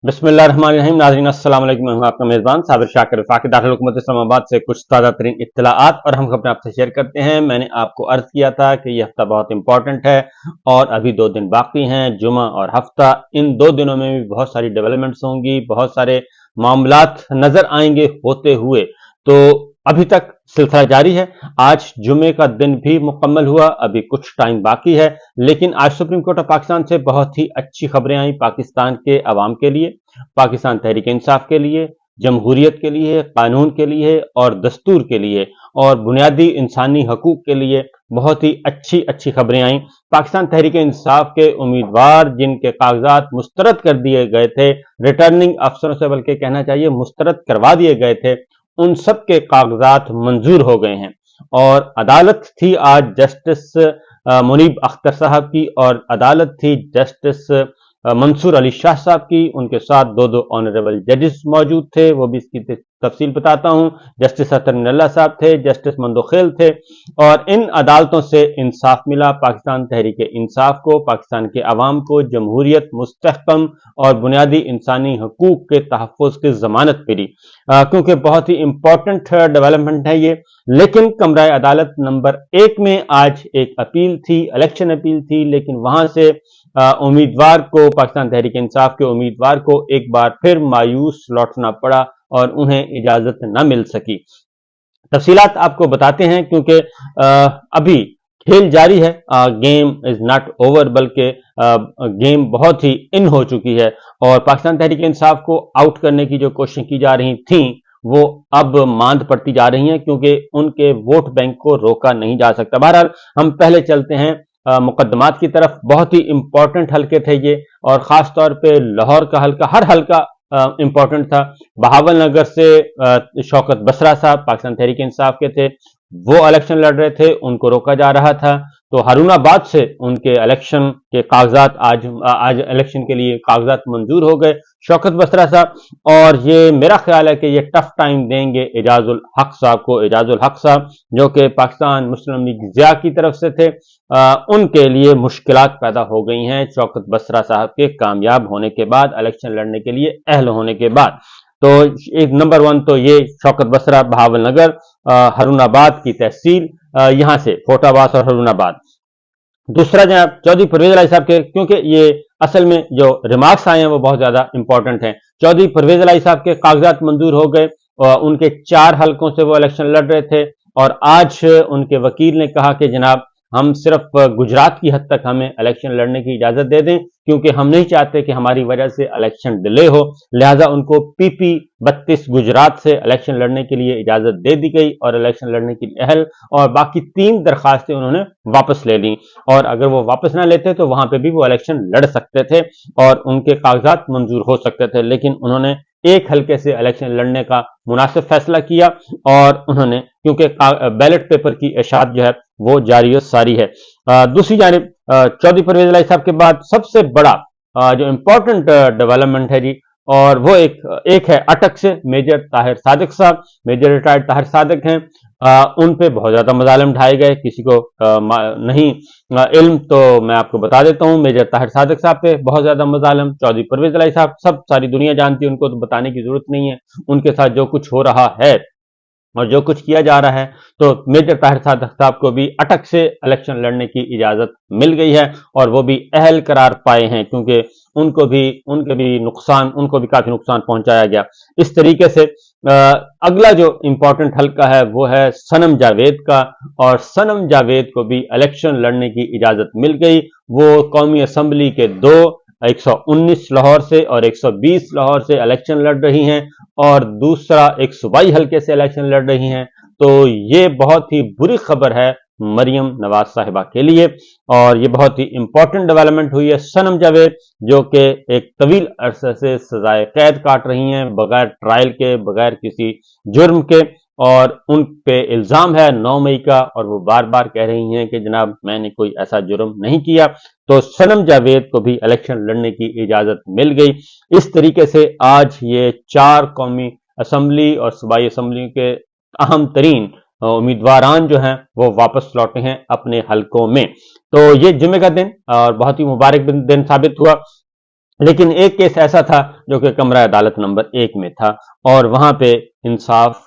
बिस्मिल्लाहिर्रहमानिर्रहीम। नाज़रीन अस्सलाम वालेकुम। मैं हूं आपका मेज़बान साबिर शाकिर वफाकी दाखिल हुकूमत इस्लामाबाद से कुछ ताज़ा तरीन इत्तलाआत और हम अपने आपसे शेयर करते हैं। मैंने आपको अर्ज किया था कि यह हफ्ता बहुत इंपॉर्टेंट है और अभी 2 दिन बाकी हैं, जुमा और हफ्ता। इन 2 दिनों में भी बहुत सारी डेवलपमेंट्स होंगी, बहुत सारे मामलात नजर आएंगे होते हुए। तो अभी तक सिलसिला जारी है। आज जुमे का दिन भी मुकम्मल हुआ, अभी कुछ टाइम बाकी है, लेकिन आज सुप्रीम कोर्ट ऑफ पाकिस्तान से बहुत ही अच्छी खबरें आई पाकिस्तान के अवाम के लिए, पाकिस्तान तहरीक इंसाफ के लिए, जमहूरियत के लिए, कानून के लिए और दस्तूर के लिए और बुनियादी इंसानी हकूक के लिए बहुत ही अच्छी अच्छी खबरें आई। पाकिस्तान तहरीक इंसाफ के उम्मीदवार जिनके कागजात मुस्तरद कर दिए गए थे, रिटर्निंग अफसरों से बल्कि कहना चाहिए मुस्तरद करवा दिए गए थे, उन सब के कागजात मंजूर हो गए हैं। और अदालत थी आज जस्टिस मुनीब अख्तर साहब की और अदालत थी जस्टिस मंसूर अली शाह साहब की। उनके साथ दो ऑनरेबल जजेस मौजूद थे, वो भी इसकी तफसील बताता हूं। जस्टिस अतर मिनल्ला साहब थे, जस्टिस मंदोखेल थे और इन अदालतों से इंसाफ मिला पाकिस्तान तहरीक इंसाफ को, पाकिस्तान के अवाम को जमहूरियत, मुस्तहकम और बुनियादी इंसानी हकूक के तहफ़्फ़ुज़ की जमानत मिली, क्योंकि बहुत ही इंपॉर्टेंट डेवलपमेंट है ये। लेकिन कमरा अदालत नंबर 1 में आज एक अपील थी, इलेक्शन अपील थी, लेकिन वहां से उम्मीदवार को, पाकिस्तान तहरीक इंसाफ के उम्मीदवार को एक बार फिर मायूस लौटना पड़ा और उन्हें इजाजत न मिल सकी। तफसीलात आपको बताते हैं क्योंकि अभी खेल जारी है, गेम इज नॉट ओवर, बल्कि गेम बहुत ही इन हो चुकी है और पाकिस्तान तहरीक इंसाफ को आउट करने की जो कोशिश की जा रही थी वो अब मांद पड़ती जा रही हैं, क्योंकि उनके वोट बैंक को रोका नहीं जा सकता। बहरहाल हम पहले चलते हैं मुकदमात की तरफ। बहुत ही इंपॉर्टेंट हल्के थे ये और खास तौर पे लाहौर का हल्का, हर हल्का इंपॉर्टेंट था। बहावल नगर से शौकत बसरा साहब पाकिस्तान तहरीक इंसाफ के थे, वो इलेक्शन लड़ रहे थे, उनको रोका जा रहा था। तो हारूनाबाद से उनके इलेक्शन के कागजात आज इलेक्शन के लिए कागजात मंजूर हो गए शौकत बसरा साहब, और ये मेरा ख्याल है कि ये टफ टाइम देंगे एजाजुल हक साहब को। एजाजुल हक साहब जो कि पाकिस्तान मुस्लिम लीग ज़िया की तरफ से थे, उनके लिए मुश्किलात पैदा हो गई हैं शौकत बसरा साहब के कामयाब होने के बाद, इलेक्शन लड़ने के लिए अहल होने के बाद। तो एक नंबर 1 तो ये शौकत बसरा, बहावल नगर, हारूनाबाद की तहसील, यहां से फोटाबाद और हारूनाबाद। दूसरा जनाब चौधरी परवेज इलाही साहब के, क्योंकि ये असल में जो रिमार्क्स आए हैं वो बहुत ज्यादा इंपॉर्टेंट हैं। चौधरी परवेज इलाही साहब के कागजात मंजूर हो गए और उनके 4 हलकों से वो इलेक्शन लड़ रहे थे और आज उनके वकील ने कहा कि जनाब हम सिर्फ गुजरात की हद तक हमें इलेक्शन लड़ने की इजाजत दे दें, क्योंकि हम नहीं चाहते कि हमारी वजह से इलेक्शन डिले हो। लिहाजा उनको पीपी 32 गुजरात से इलेक्शन लड़ने के लिए इजाजत दे दी गई और इलेक्शन लड़ने की अहल, और बाकी 3 दरखास्तें उन्होंने वापस ले ली और अगर वो वापस ना लेते तो वहां पे भी वो इलेक्शन लड़ सकते थे और उनके कागजात मंजूर हो सकते थे। लेकिन उन्होंने एक हल्के से इलेक्शन लड़ने का मुनासिब फैसला किया और उन्होंने, क्योंकि बैलेट पेपर की इशाअत जो है वो जारी और सारी है। दूसरी जानिब चौधरी परवेज इलाही साहब के बाद सबसे बड़ा जो इंपॉर्टेंट डेवलपमेंट है जी, और वो एक है अटक से मेजर ताहिर सादिक साहब। मेजर रिटायर्ड ताहिर सादिक हैं, उन पे बहुत ज्यादा मजालिम ढाए गए, किसी को नहीं इल्म, तो मैं आपको बता देता हूं मेजर ताहिर सादिक साहब पे बहुत ज्यादा मजालिम। चौधरी परवेज इलाही साहब सब सारी दुनिया जानती है, उनको तो बताने की जरूरत नहीं है उनके साथ जो कुछ हो रहा है और जो कुछ किया जा रहा है। तो मेजर ताहिर सादिक साहब को भी अटक से इलेक्शन लड़ने की इजाजत मिल गई है और वो भी अहल करार पाए हैं, क्योंकि उनको भी काफी नुकसान पहुंचाया गया। इस तरीके से अगला जो इंपॉर्टेंट हल्का है वो है सनम जावेद का, और सनम जावेद को भी इलेक्शन लड़ने की इजाजत मिल गई। वो कौमी असम्बली के 119 लाहौर से और 120 लाहौर से इलेक्शन लड़ रही हैं और दूसरा एक सूबाई हल्के से इलेक्शन लड़ रही हैं। तो ये बहुत ही बुरी खबर है मरियम नवाज साहिबा के लिए और ये बहुत ही इंपॉर्टेंट डेवलपमेंट हुई है। सनम जावेद जो कि एक तवील अरसे से सजाए कैद काट रही हैं बगैर ट्रायल के, बगैर किसी जुर्म के, और उन पे इल्जाम है 9 मई का और वो बार बार कह रही हैं कि जनाब मैंने कोई ऐसा जुर्म नहीं किया। तो सनम जावेद को भी इलेक्शन लड़ने की इजाजत मिल गई। इस तरीके से आज ये 4 कौमी असम्बली और सूबाई असम्बली के अहम तरीन उम्मीदवारान जो हैं वो वापस लौटे हैं अपने हलकों में। तो ये जुमे का दिन और बहुत ही मुबारक दिन साबित हुआ। लेकिन एक केस ऐसा था जो कि कमरा अदालत नंबर 1 में था और वहां पे इंसाफ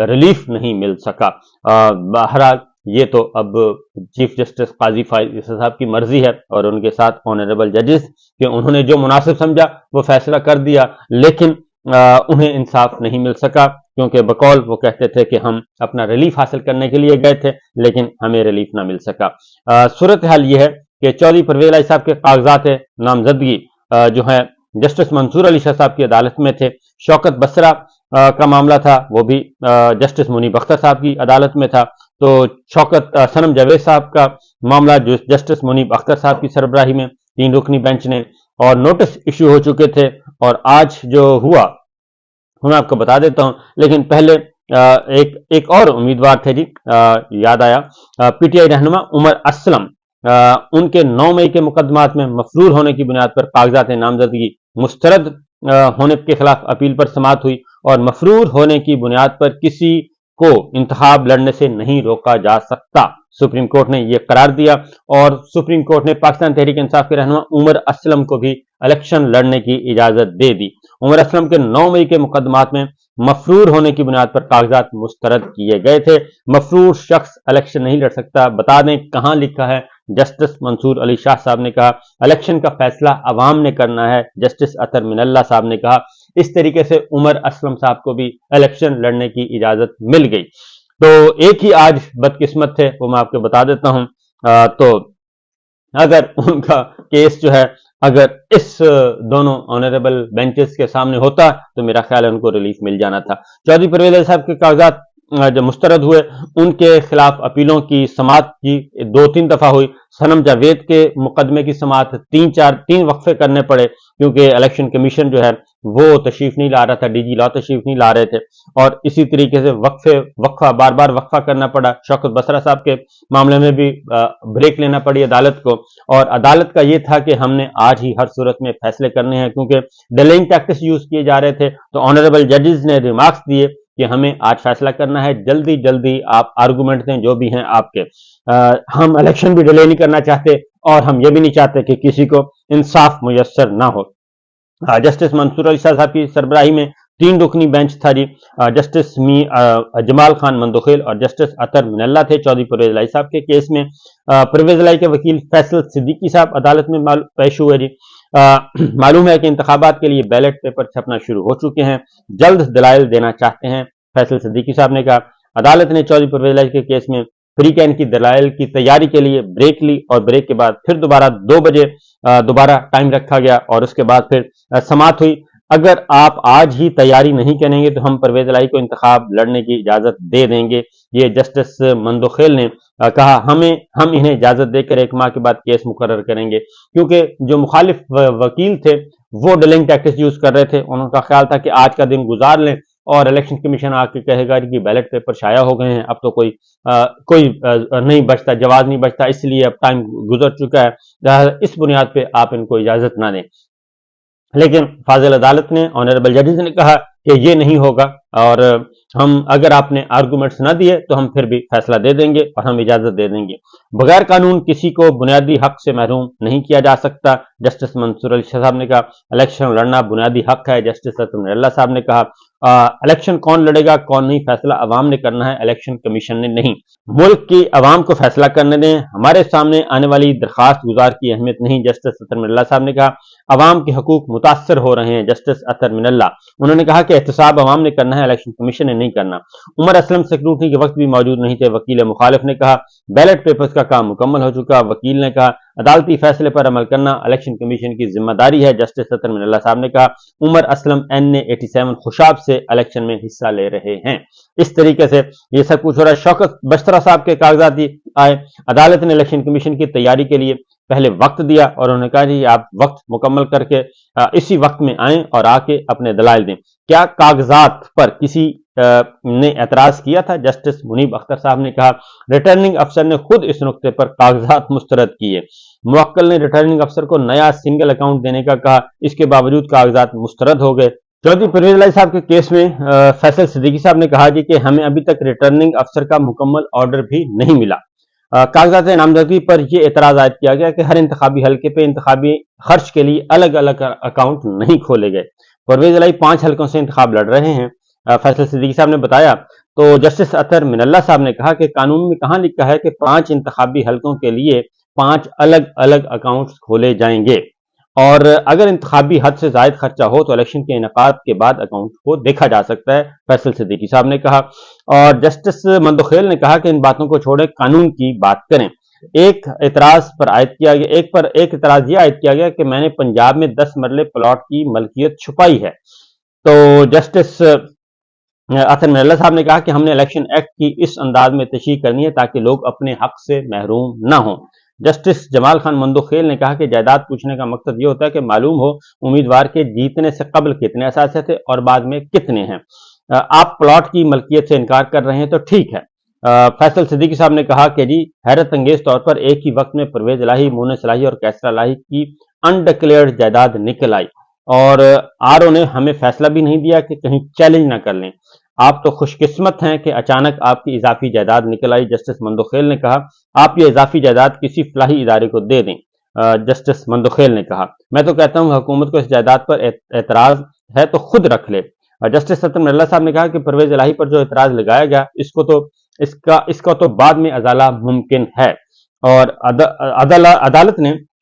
रिलीफ नहीं मिल सका। बहरहाल ये तो अब चीफ जस्टिस काजी फाइज ईसा साहब की मर्जी है और उनके साथ ऑनरेबल जजेस कि उन्होंने जो मुनासिब समझा वो फैसला कर दिया, लेकिन उन्हें इंसाफ नहीं मिल सका क्योंकि बकौल वो कहते थे कि हम अपना रिलीफ हासिल करने के लिए गए थे, लेकिन हमें रिलीफ ना मिल सका। सूरत हाल ये है कि चौधरी परवेज इलाही साहब के कागजात नामजदगी जो है जस्टिस मंसूर अली शाह साहब की अदालत में थे। शौकत बसरा का मामला था, वो भी जस्टिस मुनीब अख्तर साहब की अदालत में था। तो शौकत सनम जावेद साहब का मामला जो जस्टिस मुनीब अख्तर साहब की सरबराही में 3 रुकनी बेंच ने, और नोटिस इश्यू हो चुके थे। और आज जो हुआ मैं आपको बता देता हूं, लेकिन पहले एक और उम्मीदवार थे जी, याद आया, पीटीआई रहनुमा उमर असलम, उनके 9 मई के मुकदमात में मफरूर होने की बुनियाद पर कागजात नामजदगी मुस्तरद होने के खिलाफ अपील पर समाअत हुई और मफरूर होने की बुनियाद पर किसी को इंतखाब लड़ने से नहीं रोका जा सकता, सुप्रीम कोर्ट ने यह करार दिया। और सुप्रीम कोर्ट ने पाकिस्तान तहरीक इंसाफ के रहनुमा उमर असलम को भी इलेक्शन लड़ने की इजाजत दे दी। उमर असलम के 9 मई के मुकदमात में मफरूर होने की बुनियाद पर कागजात मुस्तरद किए गए थे। मफरूर शख्स इलेक्शन नहीं लड़ सकता। बता दें कहां लिखा है, जस्टिस मंसूर अली शाह साहब ने कहा इलेक्शन का फैसला अवाम ने करना है। जस्टिस अतर मिनल्ला साहब ने कहा। इस तरीके से उमर असलम साहब को भी इलेक्शन लड़ने की इजाजत मिल गई। तो एक ही आज बदकिस्मत थे, वो मैं आपको बता देता हूं। तो अगर उनका केस जो है अगर इस दोनों ऑनरेबल बेंचेस के सामने होता तो मेरा ख्याल है उनको रिलीफ मिल जाना था। चौधरी परवेज इलाही साहब के कागजात जब मुस्तरद हुए, उनके खिलाफ अपीलों की समाअत की 2-3 दफा हुई। सनम जावेद के मुकदमे की समाअत 3 वक्फे करने पड़े क्योंकि इलेक्शन कमीशन जो है वो तशरीफ नहीं ला रहा था, डीजी लॉ तशरीफ नहीं ला रहे थे, और इसी तरीके से वक्फा बार बार वक्फा करना पड़ा। शौकत बसरा साहब के मामले में भी ब्रेक लेना पड़ी अदालत को, और अदालत का ये था कि हमने आज ही हर सूरत में फैसले करने हैं क्योंकि डिलेइंग टैक्टिक्स यूज किए जा रहे थे। तो ऑनरेबल जजेस ने रिमार्क्स दिए कि हमें आज फैसला करना है, जल्दी जल्दी आप आर्गूमेंट दें जो भी हैं आपके। हम इलेक्शन भी डिले नहीं करना चाहते और हम ये भी नहीं चाहते कि किसी को इंसाफ मुयस्सर ना हो। जस्टिस मंसूर अली शाह साहब की सरबराही में 3 रुकनी बेंच था जी। जस्टिस जमाल खान मंदोखेल और जस्टिस अतर मिनल्ला थे चौधरी परवेज इलाही साहब के केस में। परवेज इलाही के वकील फैसल सिद्दीकी साहब अदालत में पेश हुए जी। मालूम है कि इंतखाबात के लिए बैलेट पेपर छपना शुरू हो चुके हैं, जल्द दलाइल देना चाहते हैं, फैसल सिद्दीकी साहब ने कहा। अदालत ने चौधरी परवेज इलाही के केस में प्री कैन की दलाइल की तैयारी के लिए ब्रेक ली और ब्रेक के बाद फिर दोबारा 2 बजे दोबारा टाइम रखा गया और उसके बाद फिर समाअत हुई। अगर आप आज ही तैयारी नहीं करेंगे तो हम परवेज इलाही को इंतखाब लड़ने की इजाजत दे देंगे, ये जस्टिस मंदोखेल ने कहा। हम इन्हें इजाजत देकर 1 माह के बाद केस मुकर्रर करेंगे, क्योंकि जो मुखालिफ वकील थे वो डिलेइंग टैक्टिक्स यूज कर रहे थे। उनका ख्याल था कि आज का दिन गुजार लें और इलेक्शन कमीशन आके कहेगा कि बैलेट पेपर शाया हो गए हैं, अब तो कोई नहीं बचता, जवाब नहीं बचता, इसलिए अब टाइम गुजर चुका है, इस बुनियाद पे आप इनको इजाजत ना दें। लेकिन फाजिल अदालत ने, ऑनरेबल जजेस ने कहा कि ये नहीं होगा और हम अगर आपने आर्गूमेंट्स ना दिए तो हम फिर भी फैसला दे देंगे और हम इजाजत दे देंगे। बगैर कानून किसी को बुनियादी हक से महरूम नहीं किया जा सकता, जस्टिस मंसूर अली शाह साहब ने कहा। इलेक्शन लड़ना बुनियादी हक है, जस्टिस अतर मिनल्ला साहब ने कहा। इलेक्शन कौन लड़ेगा कौन नहीं, फैसला अवाम ने करना है, इलेक्शन कमीशन ने नहीं। मुल्क की अवाम को फैसला करने दें, हमारे सामने आने वाली दरखास्त गुजार की अहमियत नहीं, जस्टिस अतर मिनल्ला साहब ने कहा। अवाम के हकूक मुतासर हो रहे हैं, जस्टिस अतर मिनल्ला। उन्होंने कहा कि एहतसाब अवाम ने करना है, इलेक्शन कमीशन ने नहीं करना। उमर असलम स्क्रूटनी के वक्त भी मौजूद नहीं थे, वकील मुखालिफ ने कहा। बैलेट पेपर्स का काम मुकम्मल हो चुका, वकील ने कहा। अदालती फैसले पर अमल करना इलेक्शन कमीशन की जिम्मेदारी है, जस्टिस अतर मिनल्ला साहब ने कहा। उमर असलम NA87 खुशाब से इलेक्शन में हिस्सा ले रहे हैं। इस तरीके से ये सब कुछ हो रहा है। शौकत बसरा साहब के कागजात आए, अदालत ने इलेक्शन कमीशन की तैयारी के लिए पहले वक्त दिया और उन्होंने कहा कि आप वक्त मुकम्मल करके इसी वक्त में आएं और आके अपने दलाइल दें। क्या कागजात पर किसी ने एतराज किया था? जस्टिस मुनीब अख्तर साहब ने कहा। रिटर्निंग अफसर ने खुद इस नुक्ते पर कागजात मुस्तरद किए। मुवक्किल ने रिटर्निंग अफसर को नया सिंगल अकाउंट देने का कहा, इसके बावजूद कागजात मुस्तरद हो गए। चौधरी परवेज इलाही साहब के केस में फैसल सिद्दीकी साहब ने कहा जी कि हमें अभी तक रिटर्निंग अफसर का मुकम्मल ऑर्डर भी नहीं मिला। कागजात नामजदगी पर यह एतराज आयद किया गया कि हर इंतखाबी हल्के पे इंतखाबी खर्च के लिए अलग अलग अकाउंट नहीं खोले गए। परवेज इलाही 5 हल्कों से इंतखाब लड़ रहे हैं। फैसल सिद्दीकी साहब ने बताया तो जस्टिस अतर मिनल्ला साहब ने कहा कि कानून में कहां लिखा है कि 5 इंतखाबी हल्कों के लिए 5 अलग अलग अकाउंट्स खोले जाएंगे, और अगर इंतखाबी हद से ज्यादा खर्चा हो तो इलेक्शन के इनेकाद के बाद अकाउंट को देखा जा सकता है, फैसल सिद्दीकी साहब ने कहा। और जस्टिस मंदोखेल ने कहा कि इन बातों को छोड़े, कानून की बात करें। एक एतराज पर आयद किया गया, एक एतराज यह आयद किया गया कि मैंने पंजाब में 10 मरले प्लॉट की मलकियत छुपाई है। तो जस्टिस अतर मिनल्ला साहब ने कहा कि हमने इलेक्शन एक्ट की इस अंदाज में तशरीह करनी है ताकि लोग अपने हक से महरूम न हो। जस्टिस जमाल खान मंदोखेल ने कहा कि जायदाद पूछने का मकसद ये होता है कि मालूम हो उम्मीदवार के जीतने से कबल कितने असासे थे और बाद में कितने हैं। आप प्लॉट की मलकियत से इनकार कर रहे हैं तो ठीक है। फैसल सिद्दीकी साहब ने कहा कि जी हैरत अंगेज तौर पर एक ही वक्त में परवेज इलाही, मोनस इलाही और कैसर इलाही की अनडिक्लेयर्ड जायदाद निकल आई, और आरओ ने हमें फैसला भी नहीं दिया कि कहीं चैलेंज ना कर लें। आप तो खुशकिस्मत हैं कि अचानक आपकी इजाफी जायदाद निकल आई। जस्टिस मंदोखेल ने कहा आप ये इजाफी जायदाद किसी फलाही इदारे को दे दें। जस्टिस मंदोखेल ने कहा मैं तो कहता हूं हुकूमत को इस जायदाद पर एतराज है तो खुद रख ले। जस्टिस अतर मिनल्ला साहब ने कहा कि परवेज इलाही पर जो एतराज लगाया गया इसका तो बाद में अजाला मुमकिन है, और अदालत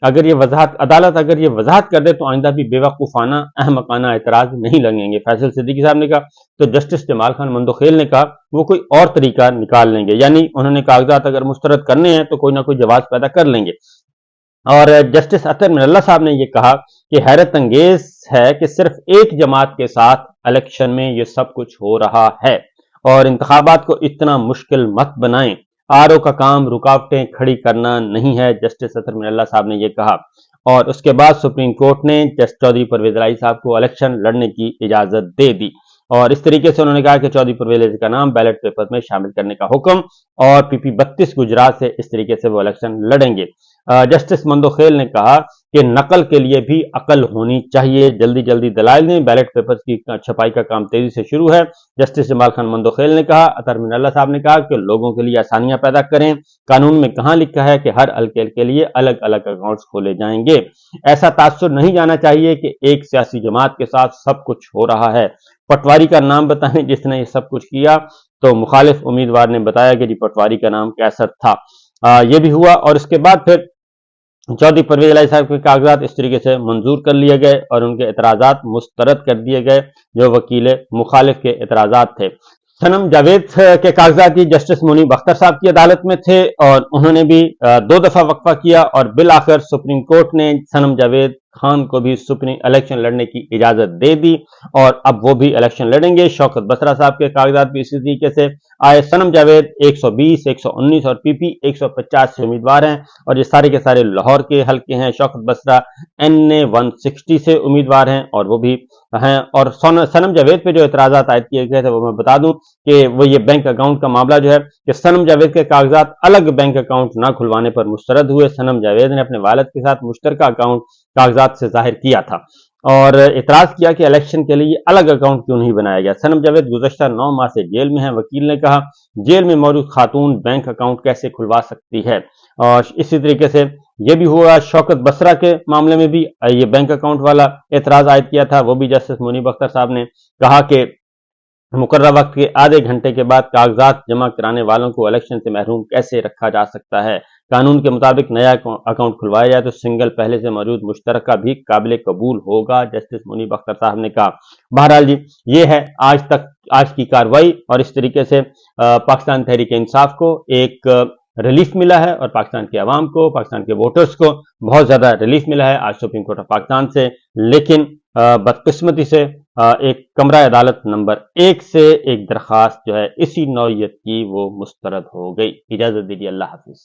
अगर ये वजाहत कर दे तो आइंदा भी बेवकूफाना अहमकाना एतराज नहीं लगेंगे। फैसल सिद्दीकी साहब ने कहा तो जस्टिस जमाल खान मंदोखेल ने कहा वो कोई और तरीका निकाल लेंगे, यानी उन्होंने कागजात अगर मुस्तरद करने हैं तो कोई ना कोई जवाब पैदा कर लेंगे। और जस्टिस अतर मिनल्ला साहब ने यह कहा कि हैरत अंगेज है कि सिर्फ एक जमात के साथ इलेक्शन में ये सब कुछ हो रहा है, और इंतखाबात को इतना मुश्किल मत बनाएं। आरओ का काम रुकावटें खड़ी करना नहीं है, जस्टिस अतर मिनल्ला साहब ने यह कहा। और उसके बाद सुप्रीम कोर्ट ने जस्टिस चौधरी परवेज इलाही साहब को इलेक्शन लड़ने की इजाजत दे दी, और इस तरीके से उन्होंने कहा कि चौधरी परवेज इलाही का नाम बैलेट पेपर में शामिल करने का हुक्म, और पीपी 32 गुजरात से इस तरीके से वो इलेक्शन लड़ेंगे। जस्टिस मंदोखेल ने कहा कि नकल के लिए भी अकल होनी चाहिए, जल्दी जल्दी दलाइल दें, बैलेट पेपर की छपाई का काम तेजी से शुरू है। जस्टिस जमाल खान मंदोखेल ने कहा, अतर मिनल्ला साहब ने कहा कि लोगों के लिए आसानियां पैदा करें, कानून में कहां लिखा है कि हर हल्के के लिए अलग अलग अकाउंट्स खोले जाएंगे। ऐसा तासुर नहीं जाना चाहिए कि एक सियासी जमात के साथ सब कुछ हो रहा है। पटवारी का नाम बताएं जिसने ये सब कुछ किया, तो मुखालिफ उम्मीदवार ने बताया कि जी पटवारी का नाम कैसर था। यह भी हुआ, और इसके बाद फिर चौधरी परवेज इलाही साहब के कागजात इस तरीके से मंजूर कर लिए गए और उनके एतराजात मुस्तरद कर दिए गए जो वकील मुखालिफ के एतराजात थे। सनम जावेद के कागजात भी जस्टिस मुनीब अख्तर साहब की अदालत में थे, और उन्होंने भी 2 दफा वक्फा किया, और बिल आखिर सुप्रीम कोर्ट ने सनम जावेद खान को भी सुप्रीम इलेक्शन लड़ने की इजाजत दे दी, और अब वो भी इलेक्शन लड़ेंगे। शौकत बसरा साहब के कागजात भी इसी तरीके से आए। सनम जावेद 120, 119 और पीपी 150 से उम्मीदवार हैं, और ये सारे के सारे लाहौर के हल्के हैं। शौकत बसरा NA 160 से उम्मीदवार हैं, और वो भी हैं। और सनम जावेद पे जो एतराजात आयद किए गए थे वो मैं बता दूं कि वो ये बैंक अकाउंट का मामला जो है कि सनम जावेद के कागजात अलग बैंक अकाउंट ना खुलवाने पर मुस्तरद हुए। सनम जावेद ने अपने वालिद के साथ मुश्तरका अकाउंट कागजात से जाहिर किया था, और इतराज किया कि इलेक्शन के लिए अलग अकाउंट क्यों नहीं बनाया गया। सनम जावेद गुज़श्ता 9 माह से जेल में है। वकील ने कहा जेल में मौजूद खातून बैंक अकाउंट कैसे खुलवा सकती है, और इसी तरीके से यह भी हुआ। शौकत बसरा के मामले में भी ये बैंक अकाउंट वाला एतराज आयद किया था, वो भी जस्टिस मुनीब अख्तर साहब ने कहा कि मुकर्रर वक्त के आधे घंटे के बाद कागजात जमा कराने वालों को इलेक्शन से महरूम कैसे रखा जा सकता है। कानून के मुताबिक नया अकाउंट खुलवाया जाए तो सिंगल पहले से मौजूद मुश्तरका भी काबिल कबूल होगा, जस्टिस मुनीब अख्तर साहब ने कहा। बहरहाल जी ये है आज की कार्रवाई, और इस तरीके से पाकिस्तान तहरीक इंसाफ को एक रिलीफ मिला है, और पाकिस्तान के अवाम को, पाकिस्तान के वोटर्स को बहुत ज्यादा रिलीफ मिला है आज सुप्रीम कोर्ट ऑफ पाकिस्तान से। लेकिन बदकिस्मती से एक कमरा अदालत नंबर 1 से एक दरखास्त जो है इसी नौइयत की वो मुस्तरद हो गई। इजाजत दीजिए, अल्लाह हाफिज।